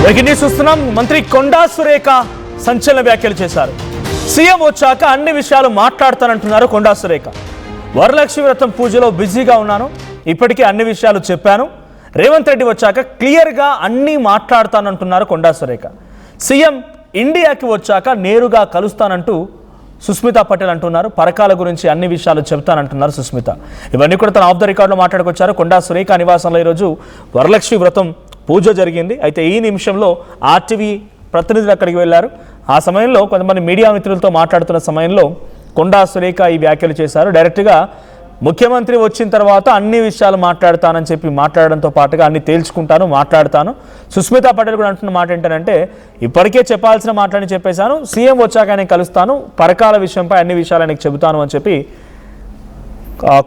Breaking news చూస్తున్నాం. మంత్రి కొండా సురేఖ సంచలన వ్యాఖ్యలు చేశారు. సీఎం వచ్చాక అన్ని విషయాలు మాట్లాడతానంటున్నారు కొండా సురేఖ. వరలక్ష్మి వ్రతం పూజలో బిజీగా ఉన్నాను, ఇప్పటికే అన్ని విషయాలు చెప్పాను. రేవంత్ రెడ్డి వచ్చాక క్లియర్గా అన్నీ మాట్లాడతానంటున్నారు కొండా సురేఖ. సీఎం ఇండియాకి వచ్చాక నేరుగా కలుస్తానంటూ సుస్మితా పటేల్ అంటున్నారు. పరకాల గురించి అన్ని విషయాలు చెప్తానంటున్నారు సుస్మిత. ఇవన్నీ కూడా తన ఆఫ్ ద రికార్డులో మాట్లాడుకొచ్చారు. కొండా సురేఖ నివాసంలో ఈరోజు వరలక్ష్మి వ్రతం పూజ జరిగింది. అయితే ఈ నిమిషంలో ఆర్టీవీ ప్రతినిధులు అక్కడికి వెళ్ళారు. ఆ సమయంలో కొంతమంది మీడియా మిత్రులతో మాట్లాడుతున్న సమయంలో కొండా సురేఖ ఈ వ్యాఖ్యలు చేశారు. డైరెక్ట్గా ముఖ్యమంత్రి వచ్చిన తర్వాత అన్ని విషయాలు మాట్లాడతానని చెప్పి మాట్లాడడంతో పాటుగా అన్ని తేల్చుకుంటాను, మాట్లాడతాను. సుస్మితా పటేల్ కూడా అంటున్న మాట ఏంటంటే, ఇప్పటికే చెప్పాల్సిన మాటలని చెప్పేశాను, సీఎం వచ్చాక నేను కలుస్తాను, పరకాల విషయంపై అన్ని విషయాలు ఆయనకు చెబుతాను అని చెప్పి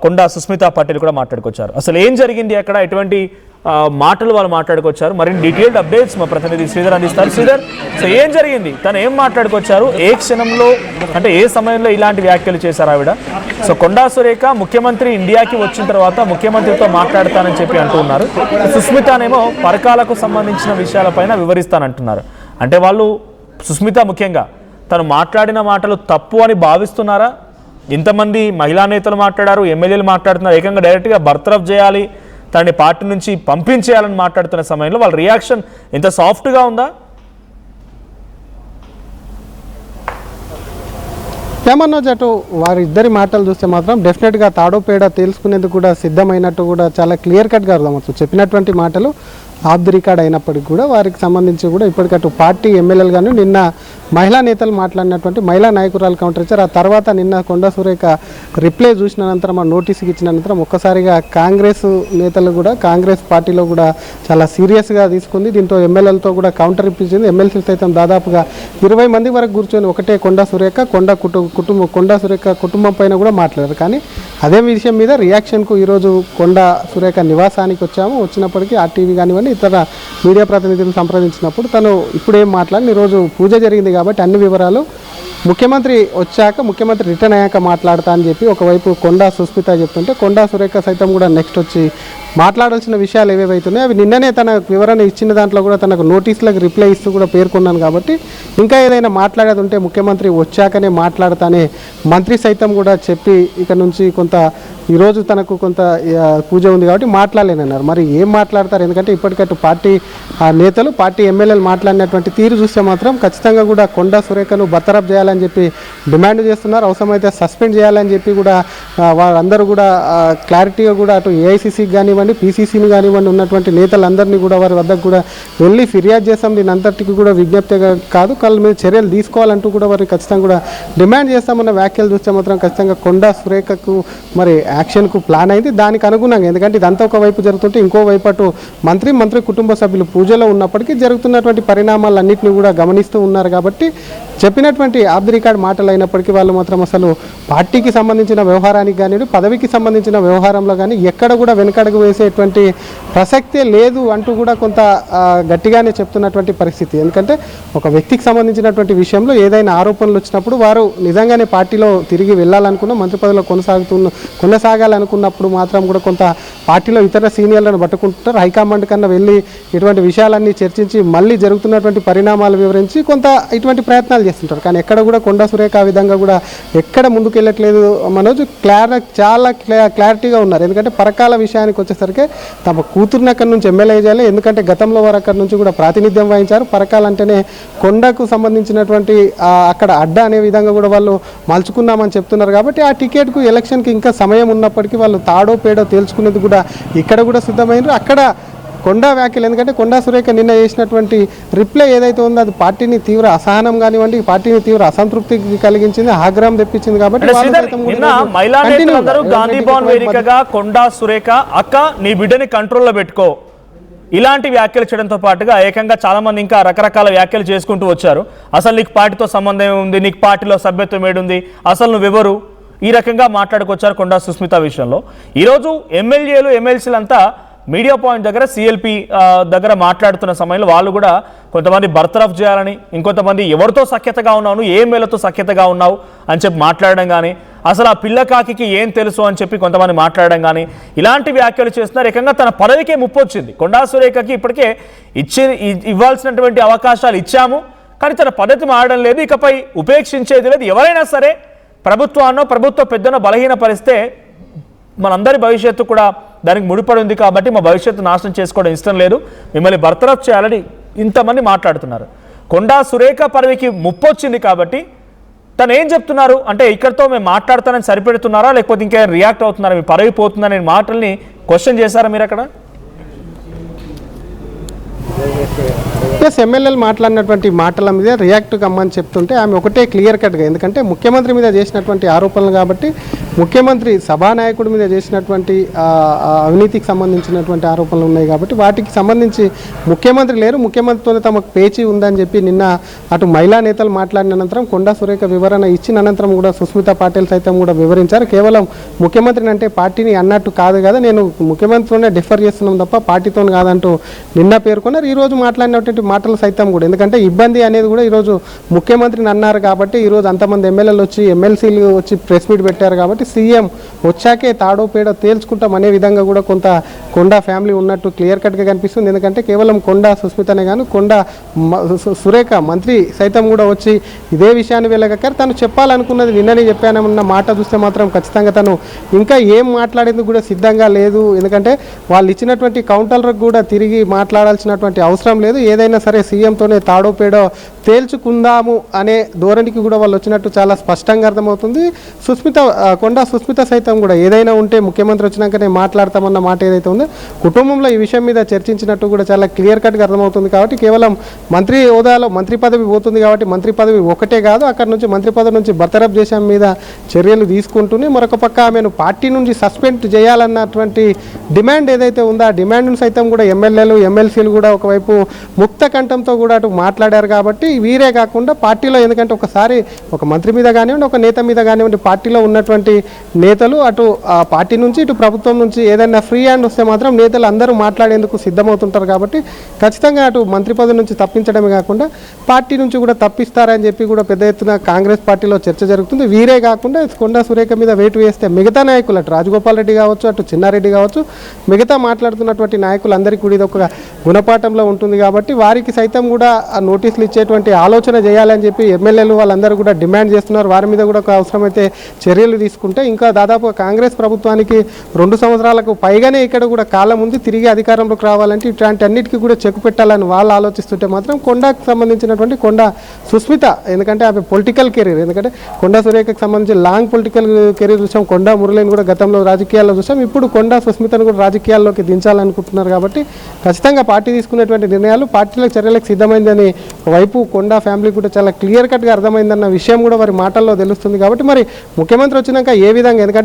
కొండా సుస్మితా పటేల్ కూడా మాట్లాడుకొచ్చారు. అసలు ఏం జరిగింది అక్కడ, ఎటువంటి మాటలు వాళ్ళు మాట్లాడుకొచ్చారు, మరిన్ని డీటెయిల్డ్ అప్డేట్స్ మా ప్రతినిధి శ్రీధర్ అందిస్తారు. శ్రీధర్, సో ఏం జరిగింది, తను ఏం మాట్లాడుకొచ్చారు, ఏ క్షణంలో అంటే ఏ సమయంలో ఇలాంటి వ్యాఖ్యలు చేశారు ఆవిడ? సో కొండా సురేఖ ముఖ్యమంత్రి ఇండియాకి వచ్చిన తర్వాత ముఖ్యమంత్రితో మాట్లాడతానని చెప్పి అంటున్నారు. సుస్మితనేమో పరకాలకు సంబంధించిన విషయాలపైన వివరిస్తానంటున్నారు. అంటే వాళ్ళు సుస్మిత ముఖ్యంగా తను మాట్లాడిన మాటలు తప్పు అని భావిస్తున్నారా? ఇంతమంది మహిళా నేతలు మాట్లాడారు, ఎమ్మెల్యేలు మాట్లాడుతున్నారు, ఏకంగా డైరెక్ట్గా బర్తరఫ్ చేయాలి, తనని పార్టీ నుంచి పంపించేయాలని మాట్లాడుతున్న సమయంలో వాళ్ళ రియాక్షన్ ఇంత సాఫ్ట్గా ఉందా? ఏమన్నోజ్ అటు వారిద్దరి మాటలు చూస్తే మాత్రం డెఫినెట్గా తాడో పేడ తేల్చుకునేందుకు కూడా సిద్ధమైనట్టు కూడా చాలా క్లియర్ కట్గా అర్థమవుతుంది. చెప్పినటువంటి మాటలు ఆఫ్ ది రికార్డ్ అయినప్పటికీ కూడా వారికి సంబంధించి కూడా ఇప్పటికట్టు పార్టీ ఎమ్మెల్యేలు కానీ నిన్న మహిళా నేతలు మాట్లాడినటువంటి మహిళా నాయకురాలు కౌంటర్ ఇచ్చారు. ఆ తర్వాత నిన్న కొండా సురేఖ రిప్లై చూసిన అనంతరం ఆ నోటీస్కి ఇచ్చిన అనంతరం ఒక్కసారిగా కాంగ్రెస్ నేతలు కూడా కాంగ్రెస్ పార్టీలో కూడా చాలా సీరియస్గా తీసుకుంది. దీంతో ఎమ్మెల్యేలతో కూడా కౌంటర్ ఇప్పించింది. ఎమ్మెల్సీలు సైతం దాదాపుగా 20 మంది వరకు కూర్చొని ఒకటే కొండా సురేఖ కొండా సురేఖ కుటుంబం పైన కూడా మాట్లాడారు. కానీ అదే విషయం మీద రియాక్షన్కు ఈరోజు కొండా సురేఖ నివాసానికి వచ్చాము. వచ్చినప్పటికీ ఆర్టీవీ కానివ్వండి ఇతర మీడియా ప్రతినిధులు సంప్రదించినప్పుడు తను ఇప్పుడేం మాట్లాడి ఈరోజు పూజ జరిగింది కాబట్టి అన్ని వివరాలు ముఖ్యమంత్రి వచ్చాక ముఖ్యమంత్రి రిటర్న్ అయ్యాక మాట్లాడతా అని చెప్పి ఒకవైపు కొండా సుస్మిత చెప్తుంటే కొండా సురేఖ సైతం కూడా నెక్స్ట్ వచ్చి మాట్లాడాల్సిన విషయాలు ఏవేవైతున్నాయి అవి నిన్ననే తన వివరణ ఇచ్చిన దాంట్లో కూడా తనకు నోటీసులకు రిప్లై ఇస్తూ కూడా పేర్కొన్నాను. కాబట్టి ఇంకా ఏదైనా మాట్లాడేది ఉంటే ముఖ్యమంత్రి వచ్చాకనే మాట్లాడతానే మంత్రి సైతం కూడా చెప్పి ఇక నుంచి కొంత ఈరోజు తనకు కొంత పూజ ఉంది కాబట్టి మాట్లాడలేనన్నారు. మరి ఏం మాట్లాడతారు? ఎందుకంటే ఇప్పటికట్టు పార్టీ నేతలు పార్టీ ఎమ్మెల్యేలు మాట్లాడినటువంటి తీరు చూస్తే మాత్రం ఖచ్చితంగా కూడా కొండా సురేఖను బర్తరఫ్ చేయాలని చెప్పి డిమాండ్ చేస్తున్నారు. అవసరమైతే సస్పెండ్ చేయాలని చెప్పి కూడా వారందరూ కూడా క్లారిటీగా కూడా అటు ఏఐసీసీకి కానివ్వండి పీసీసీని కానివ్వండి ఉన్నటువంటి నేతలందరినీ కూడా వారి వద్దకు కూడా వెళ్ళి ఫిర్యాదు చేస్తాం, దీని అంతటికి కూడా విజ్ఞప్తిగా కాదు వాళ్ళ మీద చర్యలు తీసుకోవాలంటూ కూడా వారు ఖచ్చితంగా కూడా డిమాండ్ చేస్తామన్న వ్యాఖ్యలు చూస్తే మాత్రం ఖచ్చితంగా కొండా సురేఖకు మరి యాక్షన్కు ప్లాన్ అయింది. దానికి అనుగుణంగా ఎందుకంటే ఇదంతా ఒకవైపు జరుగుతుంటే ఇంకోవైపు అటు మంత్రి కుటుంబ సభ్యులు పూజలో ఉన్నప్పటికీ జరుగుతున్నటువంటి పరిణామాలన్నింటినీ కూడా గమనిస్తూ ఉన్నారు. కాబట్టి చెప్పినటువంటి ఆఫ్ ది రికార్డ్ మాటలు అయినప్పటికీ వాళ్ళు మాత్రం అసలు పార్టీకి సంబంధించిన వ్యవహారానికి కానీ పదవికి సంబంధించిన వ్యవహారంలో కానీ ఎక్కడ కూడా వెనకడుగు వేసేటువంటి ప్రసక్తే లేదు అంటూ కూడా కొంత గట్టిగానే చెప్తున్నటువంటి పరిస్థితి. ఎందుకంటే ఒక వ్యక్తికి సంబంధించినటువంటి విషయంలో ఏదైనా ఆరోపణలు వచ్చినప్పుడు వారు నిజంగానే పార్టీలో తిరిగి వెళ్ళాలనుకున్న మంత్రి పదవిలో కొనసాగాలనుకున్నప్పుడు మాత్రం కూడా కొంత పార్టీలో ఇతర సీనియర్లను పట్టుకుంటారు. హైకమాండ్ కన్నా వెళ్ళి ఇటువంటి విషయాలన్నీ చర్చించి మళ్ళీ జరుగుతున్నటువంటి పరిణామాలు వివరించి కొంత ఇటువంటి ప్రయత్నాలు చేస్తుంటారు. కానీ ఎక్కడ కూడా కొండా సురేఖ ఆ విధంగా కూడా ఎక్కడ ముందుకు వెళ్ళట్లేదు. మనోజ్ చాలా క్లారిటీగా ఉన్నారు. ఎందుకంటే పరకాల విషయానికి వచ్చేసరికి తమ కూతురుని అక్కడి నుంచి ఎమ్మెల్యే చేయాలి. ఎందుకంటే గతంలో వారు అక్కడి నుంచి కూడా ప్రాతినిధ్యం వహించారు. పరకాల అంటేనే కొండకు సంబంధించినటువంటి అక్కడ అడ్డా అనే విధంగా కూడా వాళ్ళు మలుచుకున్నామని చెప్తున్నారు. కాబట్టి ఆ టికెట్కు ఎలక్షన్కి ఇంకా సమయం ఉన్నప్పటికీ వాళ్ళు తాడో పేడో తేల్చుకునేది కూడా ఇక్కడ కూడా సిద్ధమైనారు. అక్కడ కొండా వ్యాఖ్యలు ఎందుకంటే కొండా సురేఖ నిన్న చేసినటువంటి రిప్లై ఏదైతే ఉందో అది పార్టీని తీవ్ర అసహనం కానివ్వండి పార్టీని తీవ్ర అసంతృప్తి కలిగించింది, ఆగ్రహం తెప్పించింది. కాబట్టి గాంధీ భవన్ వేదికగా కొండా సురేఖ అక్క నీ బిడ్డని కంట్రోల్లో పెట్టుకో ఇలాంటి వ్యాఖ్యలు చేయడంతో పాటుగా ఏకంగా చాలా మంది ఇంకా రకరకాల వ్యాఖ్యలు చేసుకుంటూ వచ్చారు. అసలు నీకు పార్టీతో సంబంధం ఏముంది, నీకు పార్టీలో సభ్యత్వం ఏడుంది, అసలు నువ్వెవరు, ఈ రకంగా మాట్లాడుకొచ్చారు కొండా సుస్మిత విషయంలో. ఈరోజు ఎమ్మెల్యేలు ఎమ్మెల్సీలంతా మీడియా పాయింట్ దగ్గర సిఎల్పి దగ్గర మాట్లాడుతున్న సమయంలో వాళ్ళు కూడా కొంతమంది బర్తరఫ్ చేయాలని, ఇంకొంతమంది ఎవరితో సఖ్యతగా ఉన్నావు, ఏ మేలతో సఖ్యతగా ఉన్నావు అని చెప్పి మాట్లాడడం కానీ, అసలు ఆ పిల్లకాకి ఏం తెలుసు అని చెప్పి కొంతమంది మాట్లాడడం కానీ ఇలాంటి వ్యాఖ్యలు చేస్తున్నారు. ఏకంగా తన పదవికే ముప్పు వచ్చింది. కొండా సురేఖకి ఇప్పటికే ఇవ్వాల్సినటువంటి అవకాశాలు ఇచ్చాము, కానీ తన పద్ధతి మారడం లేదు, ఇకపై ఉపేక్షించేది లేదు. ఎవరైనా సరే ప్రభుత్వ పెద్దనో బలహీనపరిస్తే మనందరి భవిష్యత్తు కూడా దానికి ముడిపడి ఉంది కాబట్టి మా భవిష్యత్తు నాశనం చేసుకోవడం ఇష్టం లేదు, మిమ్మల్ని బర్తరఫ్ చేయాలని ఇంతమంది మాట్లాడుతున్నారు. కొండా సురేఖ పదవికి ముప్పు వచ్చింది కాబట్టి తను ఏం చెప్తున్నారు అంటే, ఇక్కడితో మేము మాట్లాడతానని సరిపెడుతున్నారా, లేకపోతే ఇంకా రియాక్ట్ అవుతున్నారా, మీ పదవి పోతుందనే మాటల్ని క్వశ్చన్ చేశారా మీరు అక్కడ? ప్లస్ ఎమ్మెల్యేలు మాట్లాడినటువంటి మాటల మీద రియాక్ట్ కమ్మని చెప్తుంటే ఆమె ఒకటే క్లియర్ కట్గా, ఎందుకంటే ముఖ్యమంత్రి మీద చేసినటువంటి ఆరోపణలు కాబట్టి, ముఖ్యమంత్రి సభానాయకుడి మీద చేసినటువంటి అవినీతికి సంబంధించినటువంటి ఆరోపణలు ఉన్నాయి కాబట్టి వాటికి సంబంధించి ముఖ్యమంత్రి లేరు, ముఖ్యమంత్రితోనే తమకు పేచీ ఉందని చెప్పి నిన్న అటు మహిళా నేతలు మాట్లాడిన అనంతరం కొండా సురేఖ వివరణ ఇచ్చిన అనంతరం కూడా సుస్మిత పాటిల్ సైతం కూడా వివరించారు. కేవలం ముఖ్యమంత్రిని అంటే పార్టీని అన్నట్టు కాదు కదా, నేను ముఖ్యమంత్రితోనే డిఫర్ చేస్తున్నాం తప్ప పార్టీతో కాదంటూ నిన్న పేర్కొన్నారు. ఈరోజు మాట్లాడినటువంటి మాటలు సైతం కూడా, ఎందుకంటే ఇబ్బంది అనేది కూడా ఈరోజు ముఖ్యమంత్రిని అన్నారు కాబట్టి, ఈరోజు అంతమంది ఎమ్మెల్యేలు వచ్చి ఎమ్మెల్సీలు వచ్చి ప్రెస్ మీట్ పెట్టారు కాబట్టి సీఎం వచ్చాకే తాడో పేడో తేల్చుకుంటాం అనే విధంగా కూడా కొంత కొండా ఫ్యామిలీ ఉన్నట్టు క్లియర్ కట్గా కనిపిస్తుంది. ఎందుకంటే కేవలం కొండా సుస్మితనే కానీ కొండా సురేఖ మంత్రి సైతం కూడా వచ్చి ఇదే విషయాన్ని వెళ్ళగారు. తను చెప్పాలనుకున్నది నిన్ననే చెప్పానన్న మాట చూస్తే మాత్రం ఖచ్చితంగా తను ఇంకా ఏం మాట్లాడేందుకు కూడా సిద్ధంగా లేదు. ఎందుకంటే వాళ్ళు ఇచ్చినటువంటి కౌంటర్లకు కూడా తిరిగి మాట్లాడాల్సినటువంటి అవసరం లేదు. ఏదైనా సరే సీఎంతోనే తాడో పేడో తేల్చుకుందాము అనే ధోరణికి కూడా వాళ్ళు వచ్చినట్టు చాలా స్పష్టంగా అర్థమవుతుంది. కొండా సుస్మిత సైతం కూడా ఏదైనా ఉంటే ముఖ్యమంత్రి వచ్చినాకనే మాట్లాడతామన్న మాట ఏదైతే ఉందో కుటుంబంలో ఈ విషయం మీద చర్చించినట్టు కూడా చాలా క్లియర్ కట్గా అర్థమవుతుంది. కాబట్టి కేవలం మంత్రి హోదాలో మంత్రి పదవి పోతుంది కాబట్టి మంత్రి పదవి ఒకటే కాదు, అక్కడ నుంచి మంత్రి పదవి నుంచి బర్తరఫ్ చేసే మీద చర్యలు తీసుకుంటూనే మరొక పక్క ఆమెను పార్టీ నుంచి సస్పెండ్ చేయాలన్నటువంటి డిమాండ్ ఏదైతే ఉందో ఆ డిమాండ్ను సైతం కూడా ఎమ్మెల్యేలు ఎమ్మెల్సీలు కూడా ఒకవైపు ముక్త కంఠంతో కూడా అటు మాట్లాడారు. కాబట్టి వీరే కాకుండా పార్టీలో, ఎందుకంటే ఒకసారి ఒక మంత్రి మీద కానివ్వండి ఒక నేత మీద కానివ్వండి పార్టీలో ఉన్నటువంటి నేతలు అటు పార్టీ నుంచి ఇటు ప్రభుత్వం నుంచి ఏదైనా ఫ్రీ హ్యాండ్ వస్తే మాత్రం నేతలు అందరూ మాట్లాడేందుకు సిద్ధమవుతుంటారు. కాబట్టి ఖచ్చితంగా అటు మంత్రి పదవి నుంచి తప్పించడమే కాకుండా పార్టీ నుంచి కూడా తప్పిస్తారని చెప్పి కూడా పెద్ద ఎత్తున కాంగ్రెస్ పార్టీలో చర్చ జరుగుతుంది. వీరే కాకుండా కొండా సురేఖ మీద వేటు వేస్తే మిగతా నాయకులు అటు రాజగోపాల్ రెడ్డి కావచ్చు అటు చిన్నారెడ్డి కావచ్చు మిగతా మాట్లాడుతున్నటువంటి నాయకులందరికీ కూడా ఇది ఒక గుణపాఠంలో ఉంటుంది. కాబట్టి వారికి సైతం కూడా నోటీసులు ఇచ్చేటువంటి ఆలోచన చేయాలని చెప్పి ఎమ్మెల్యేలు వాళ్ళందరూ కూడా డిమాండ్ చేస్తున్నారు. వారి మీద కూడా ఒక అవసరమైతే చర్యలు తీసుకుంటే ఇంకా దాదాపు కాంగ్రెస్ ప్రభుత్వానికి 2 సంవత్సరాలకు పైగానే ఇక్కడ కూడా కాలం ఉంది, తిరిగి అధికారంలోకి రావాలంటే ఇట్లాంటి అన్నిటికీ కూడా చెక్ పెట్టాలని వాళ్ళు ఆలోచిస్తుంటే మాత్రం కొండాకు సంబంధించినటువంటి కొండా సుస్మిత, ఎందుకంటే ఆమె పొలిటికల్ కెరీర్, ఎందుకంటే కొండా సురేఖకు సంబంధించి లాంగ్ పొలిటికల్ కెరీర్ చూసాం, కొండా మురళిని కూడా గతంలో రాజకీయాల్లో చూసాం, ఇప్పుడు కొండా సుస్మితను కూడా రాజకీయాల్లోకి దించాలనుకుంటున్నారు. కాబట్టి ఖచ్చితంగా పార్టీ తీసుకునేటువంటి నిర్ణయాలు పార్టీలకు చర్యలకు సిద్ధమైందని వైపు కొండా ఫ్యామిలీ కూడా చాలా క్లియర్ కట్గా అర్థమైందన్న విషయం కూడా వారి మాటల్లో తెలుస్తుంది. కాబట్టి మరి ముఖ్యమంత్రి వచ్చినాక ఏ విధంగా, ఎందుకంటే